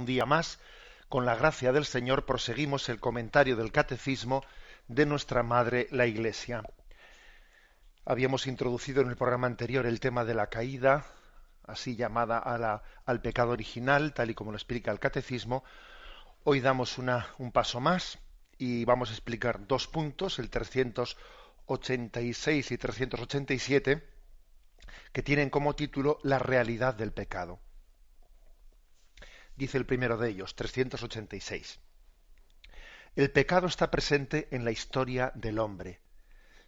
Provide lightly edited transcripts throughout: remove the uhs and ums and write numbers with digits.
un día más, con la gracia del Señor, proseguimos el comentario del Catecismo de nuestra Madre, la Iglesia. Habíamos introducido en el programa anterior el tema de la caída, así llamada al pecado original, tal y como lo explica el Catecismo. Hoy damos un paso más y vamos a explicar dos puntos, el 386 y 387, que tienen como título la realidad del pecado. Dice el primero de ellos, 386. El pecado está presente en la historia del hombre.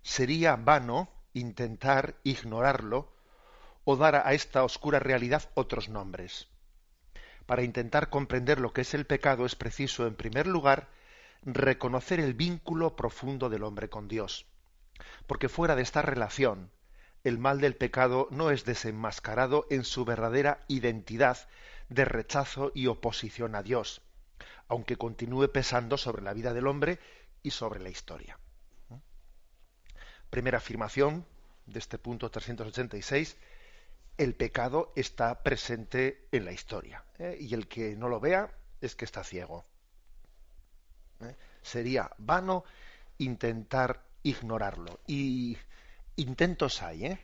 Sería vano intentar ignorarlo o dar a esta oscura realidad otros nombres. Para intentar comprender lo que es el pecado es preciso, en primer lugar, reconocer el vínculo profundo del hombre con Dios. Porque fuera de esta relación, el mal del pecado no es desenmascarado en su verdadera identidad de rechazo y oposición a Dios, aunque continúe pesando sobre la vida del hombre y sobre la historia. Primera afirmación de este punto 386, el pecado está presente en la historia, y el que no lo vea es que está ciego. Sería vano intentar ignorarlo. Y intentos hay,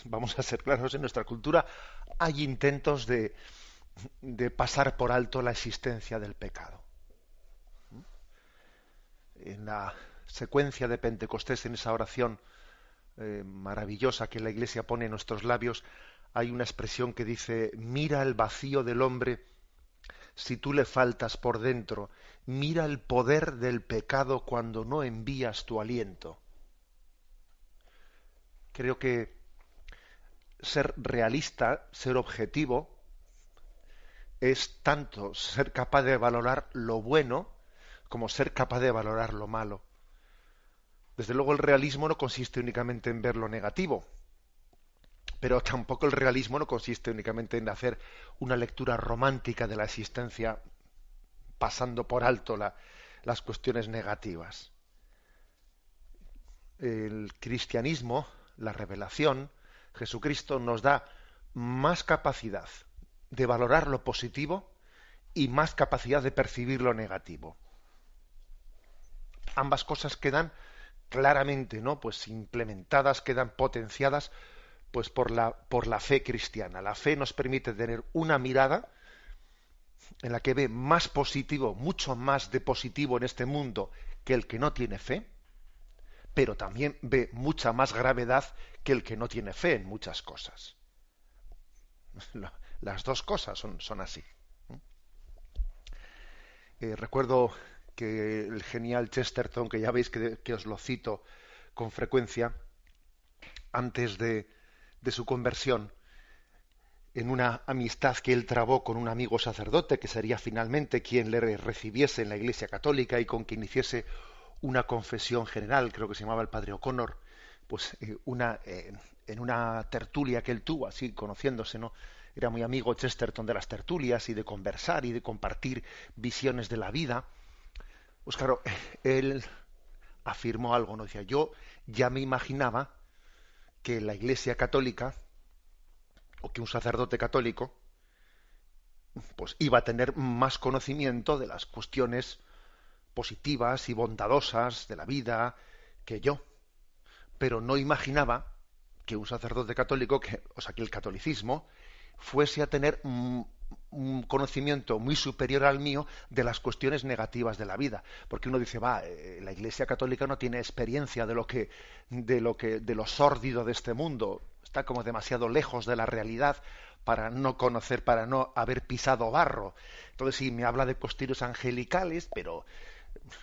vamos a ser claros, en nuestra cultura hay intentos de pasar por alto la existencia del pecado. En la secuencia de Pentecostés, en esa oración maravillosa que la Iglesia pone en nuestros labios, hay una expresión que dice: mira el vacío del hombre si tú le faltas por dentro, mira el poder del pecado cuando no envías tu aliento. Creo que ser realista, ser objetivo, es tanto ser capaz de valorar lo bueno como ser capaz de valorar lo malo. Desde luego el realismo no consiste únicamente en ver lo negativo, pero tampoco el realismo no consiste únicamente en hacer una lectura romántica de la existencia pasando por alto las cuestiones negativas. El cristianismo, la revelación, Jesucristo nos da más capacidad de valorar lo positivo y más capacidad de percibir lo negativo. Ambas cosas quedan claramente, ¿no?, pues implementadas, quedan potenciadas pues por la fe cristiana. La fe nos permite tener una mirada en la que ve más positivo, mucho más de positivo en este mundo que el que no tiene fe, pero también ve mucha más gravedad que el que no tiene fe en muchas cosas. Las dos cosas son así. Recuerdo que el genial Chesterton, que ya veis que os lo cito con frecuencia, antes de su conversión, en una amistad que él trabó con un amigo sacerdote, que sería finalmente quien le recibiese en la Iglesia Católica y con quien hiciese una confesión general, creo que se llamaba el padre O'Connor, pues en una tertulia que él tuvo, así conociéndose, ¿no? Era muy amigo Chesterton de las tertulias y de conversar y de compartir visiones de la vida. Pues claro, él afirmó algo, ¿no? Decía: yo ya me imaginaba que la Iglesia Católica, o que un sacerdote católico, pues iba a tener más conocimiento de las cuestiones positivas y bondadosas de la vida que yo, pero no imaginaba que un sacerdote católico, que el catolicismo, fuese a tener un conocimiento muy superior al mío de las cuestiones negativas de la vida, porque uno dice: la Iglesia Católica no tiene experiencia de lo sórdido de este mundo, está como demasiado lejos de la realidad para no conocer, para no haber pisado barro. Entonces sí, me habla de cuestiones angelicales, pero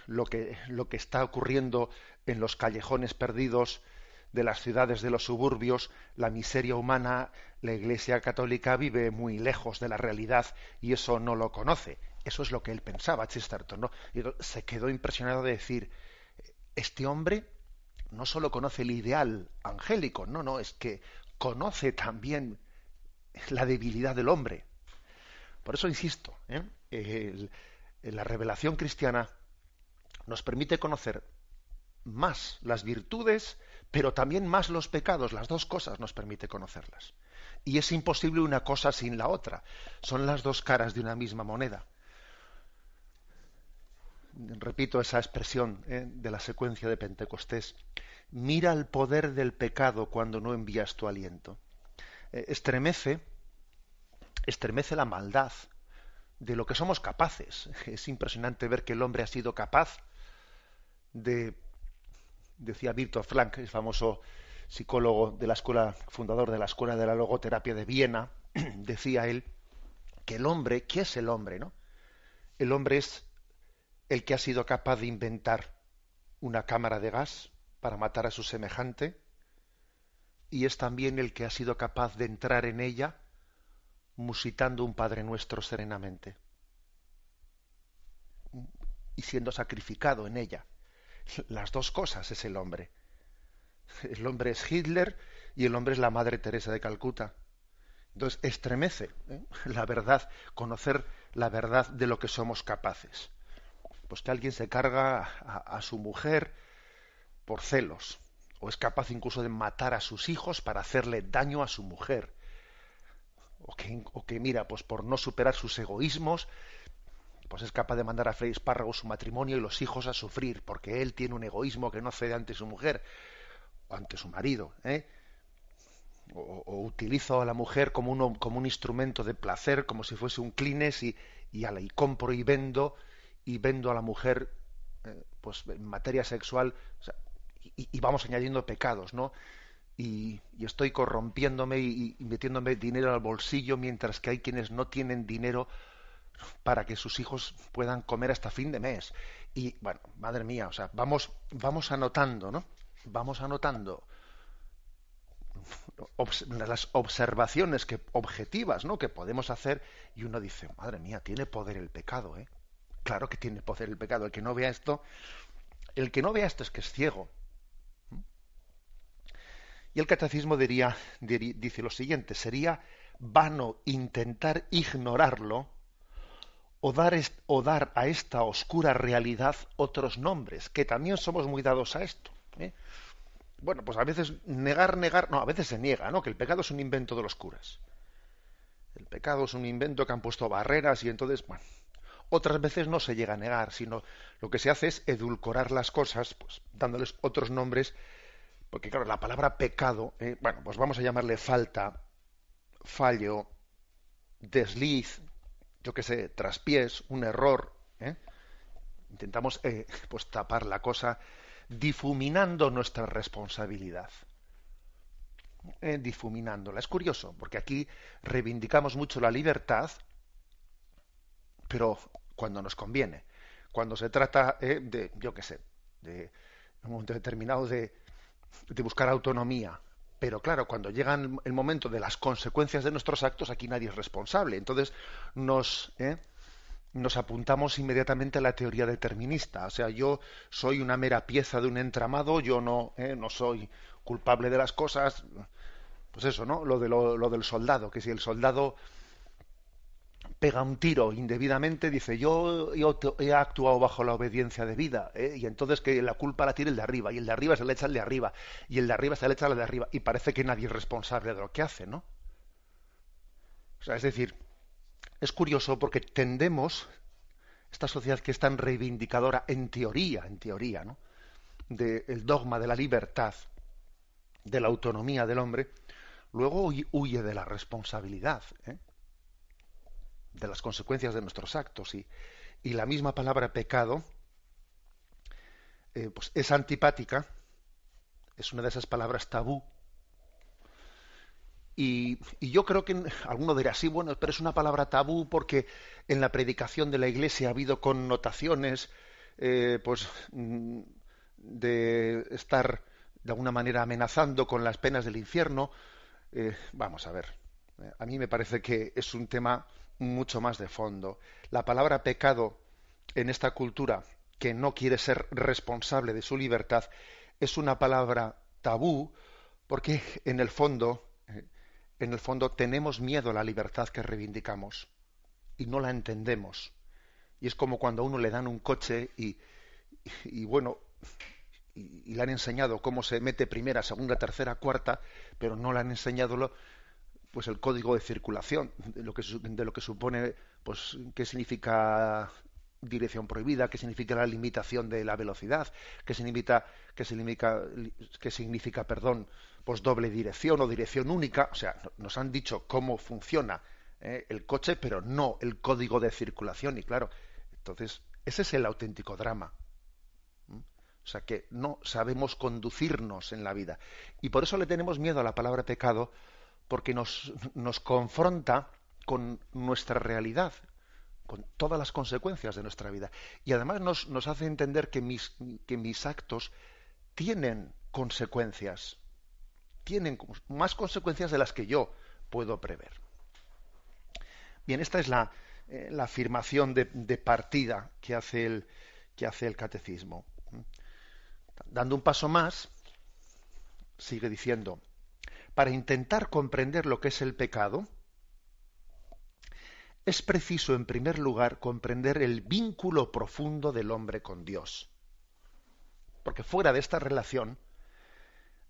lo que está ocurriendo en los callejones perdidos de las ciudades, de los suburbios, la miseria humana, la Iglesia Católica vive muy lejos de la realidad y eso no lo conoce. Eso es lo que él pensaba, Chesterton, ¿no? Y se quedó impresionado de decir: este hombre no solo conoce el ideal angélico, no, es que conoce también la debilidad del hombre. Por eso insisto, la revelación cristiana nos permite conocer más las virtudes, pero también más los pecados. Las dos cosas nos permite conocerlas. Y es imposible una cosa sin la otra. Son las dos caras de una misma moneda. repito esa expresión de la secuencia de Pentecostés, mira el poder del pecado cuando no envías tu aliento. Estremece la maldad de lo que somos capaces. Es impresionante ver que el hombre ha sido capaz de, decía Viktor Frankl, el famoso psicólogo de la escuela, fundador de la escuela de la logoterapia de Viena, decía él que el hombre, ¿qué es el hombre, no? El hombre es el que ha sido capaz de inventar una cámara de gas para matar a su semejante, y es también el que ha sido capaz de entrar en ella musitando un Padre Nuestro serenamente y siendo sacrificado en ella. Las dos cosas es el hombre. El hombre es Hitler y el hombre es la Madre Teresa de Calcuta. Entonces estremece la verdad, conocer la verdad de lo que somos capaces. Pues que alguien se carga a su mujer por celos, o es capaz incluso de matar a sus hijos para hacerle daño a su mujer, o que mira, pues por no superar sus egoísmos, pues es capaz de mandar a freír espárragos su matrimonio y los hijos a sufrir, porque él tiene un egoísmo que no cede ante su mujer o ante su marido, o utilizo a la mujer como un instrumento de placer, como si fuese un Kleenex, y compro y vendo a la mujer pues en materia sexual, o sea, y vamos añadiendo pecados, ¿no? Y estoy corrompiéndome y metiéndome dinero al bolsillo, mientras que hay quienes no tienen dinero para que sus hijos puedan comer hasta fin de mes. Y bueno, madre mía, o sea, vamos anotando, ¿no? Vamos anotando las observaciones objetivas, ¿no?, que podemos hacer, y uno dice, madre mía, tiene poder el pecado, ¿eh? Claro que tiene poder el pecado. El que no vea esto es que es ciego. Y el catecismo dice lo siguiente: sería vano intentar ignorarlo o dar a esta oscura realidad otros nombres, que también somos muy dados a esto, ¿eh? Bueno, pues a veces no, a veces se niega, ¿no?, que el pecado es un invento de los curas. El pecado es un invento que han puesto barreras y entonces, bueno, otras veces no se llega a negar, sino lo que se hace es edulcorar las cosas, pues dándoles otros nombres, porque claro, la palabra pecado, bueno, pues vamos a llamarle falta, fallo, desliz, yo qué sé, traspiés, un error, ¿eh? Intentamos pues tapar la cosa difuminando nuestra responsabilidad, difuminándola. Es curioso, porque aquí reivindicamos mucho la libertad, pero cuando nos conviene, cuando se trata de, yo qué sé, de un momento determinado de buscar autonomía. Pero claro, cuando llega el momento de las consecuencias de nuestros actos, aquí nadie es responsable. Entonces nos apuntamos inmediatamente a la teoría determinista. O sea, yo soy una mera pieza de un entramado, yo no soy culpable de las cosas. Pues eso, ¿no? Lo del soldado, que si el soldado pega un tiro indebidamente, dice, yo he actuado bajo la obediencia debida, y entonces que la culpa la tiene el de arriba, y el de arriba se le echa al de arriba, y el de arriba se le echa al de arriba, y parece que nadie es responsable de lo que hace, ¿no? O sea, es decir, es curioso porque tendemos, esta sociedad que es tan reivindicadora en teoría, ¿no?, del dogma de la libertad, de la autonomía del hombre, luego huye de la responsabilidad, de las consecuencias de nuestros actos, y la misma palabra pecado pues es antipática, es una de esas palabras tabú, y yo creo que alguno dirá, sí, bueno, pero es una palabra tabú porque en la predicación de la Iglesia ha habido connotaciones pues de estar de alguna manera amenazando con las penas del infierno. Vamos a ver, a mí me parece que es un tema mucho más de fondo. La palabra pecado en esta cultura que no quiere ser responsable de su libertad es una palabra tabú porque en el fondo tenemos miedo a la libertad que reivindicamos y no la entendemos. Y es como cuando a uno le dan un coche y bueno, y le han enseñado cómo se mete primera, segunda, tercera, cuarta, pero no le han enseñado pues el código de circulación, de lo que supone, pues qué significa dirección prohibida, qué significa la limitación de la velocidad, qué significa, perdón, pues doble dirección o dirección única. O sea, nos han dicho cómo funciona el coche, pero no el código de circulación. Y claro, entonces ese es el auténtico drama. O sea, que no sabemos conducirnos en la vida. Y por eso le tenemos miedo a la palabra pecado, porque nos confronta con nuestra realidad, con todas las consecuencias de nuestra vida. Y además nos hace entender que mis actos tienen consecuencias, tienen más consecuencias de las que yo puedo prever. Bien, esta es la afirmación de partida que hace el catecismo. Dando un paso más, sigue diciendo, para intentar comprender lo que es el pecado, es preciso, en primer lugar, comprender el vínculo profundo del hombre con Dios. Porque fuera de esta relación,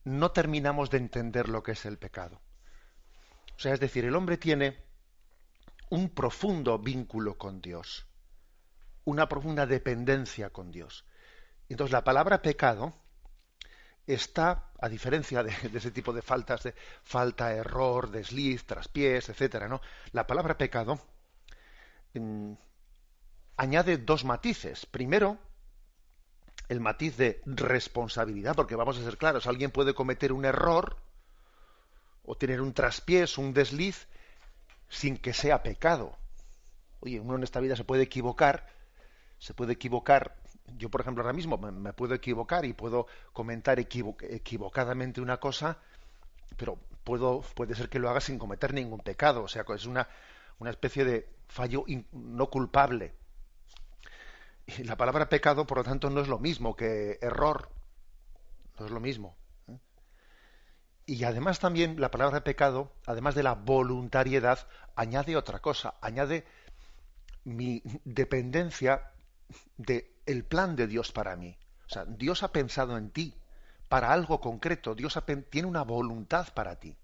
no terminamos de entender lo que es el pecado. O sea, es decir, el hombre tiene un profundo vínculo con Dios, una profunda dependencia con Dios. Entonces, la palabra pecado está, a diferencia de ese tipo de faltas, de falta, error, desliz, traspiés, etcétera, ¿no? La palabra pecado añade dos matices. Primero, el matiz de responsabilidad, porque vamos a ser claros, alguien puede cometer un error o tener un traspiés, un desliz, sin que sea pecado. Oye, uno en esta vida se puede equivocar. Yo, por ejemplo, ahora mismo me puedo equivocar y puedo comentar equivocadamente una cosa, pero puede ser que lo haga sin cometer ningún pecado. O sea, es una especie de fallo no culpable. Y la palabra pecado, por lo tanto, no es lo mismo que error. No es lo mismo. Y además también la palabra pecado, además de la voluntariedad, añade otra cosa. Añade mi dependencia del plan de Dios para mí. O sea, Dios ha pensado en ti para algo concreto. Dios tiene una voluntad para ti.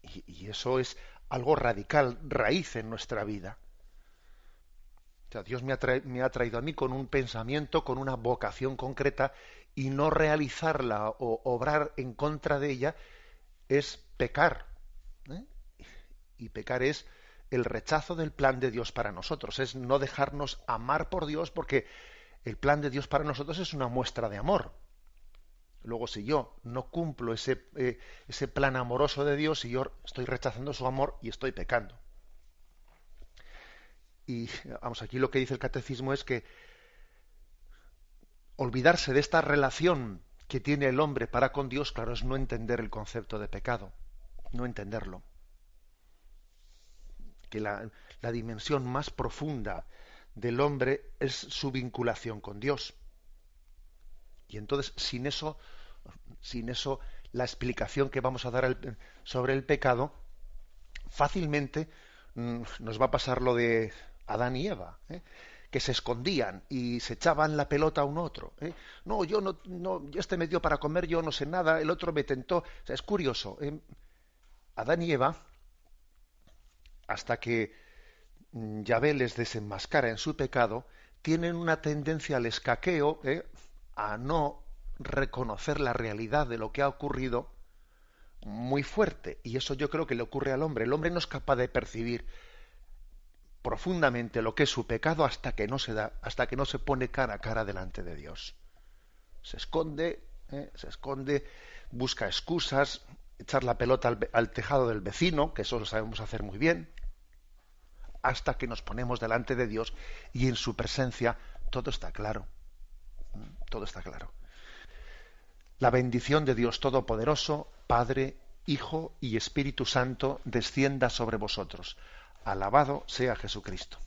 Y eso es algo radical, raíz en nuestra vida. O sea, Dios me ha traído a mí con un pensamiento, con una vocación concreta, y no realizarla o obrar en contra de ella es pecar. Y pecar es el rechazo del plan de Dios para nosotros, es no dejarnos amar por Dios, porque el plan de Dios para nosotros es una muestra de amor. Luego, si yo no cumplo ese plan amoroso de Dios, si yo estoy rechazando su amor y estoy pecando. Y vamos, aquí lo que dice el catecismo es que olvidarse de esta relación que tiene el hombre para con Dios, claro, es no entender el concepto de pecado, no entenderlo. Que la dimensión más profunda del hombre es su vinculación con Dios. Y entonces, sin eso, la explicación que vamos a dar sobre el pecado, fácilmente nos va a pasar lo de Adán y Eva, que se escondían y se echaban la pelota a un otro. No, yo no, este me dio para comer, yo no sé nada, el otro me tentó. O sea, es curioso. Adán y Eva, hasta que Yahvé les desenmascara en su pecado, tienen una tendencia al escaqueo, a no reconocer la realidad de lo que ha ocurrido muy fuerte. Y eso yo creo que le ocurre al hombre. El hombre no es capaz de percibir profundamente lo que es su pecado hasta que no se pone cara a cara delante de Dios. Se esconde, busca excusas, echar la pelota al tejado del vecino, que eso lo sabemos hacer muy bien, hasta que nos ponemos delante de Dios y en su presencia todo está claro. Todo está claro. La bendición de Dios Todopoderoso, Padre, Hijo y Espíritu Santo, descienda sobre vosotros. Alabado sea Jesucristo.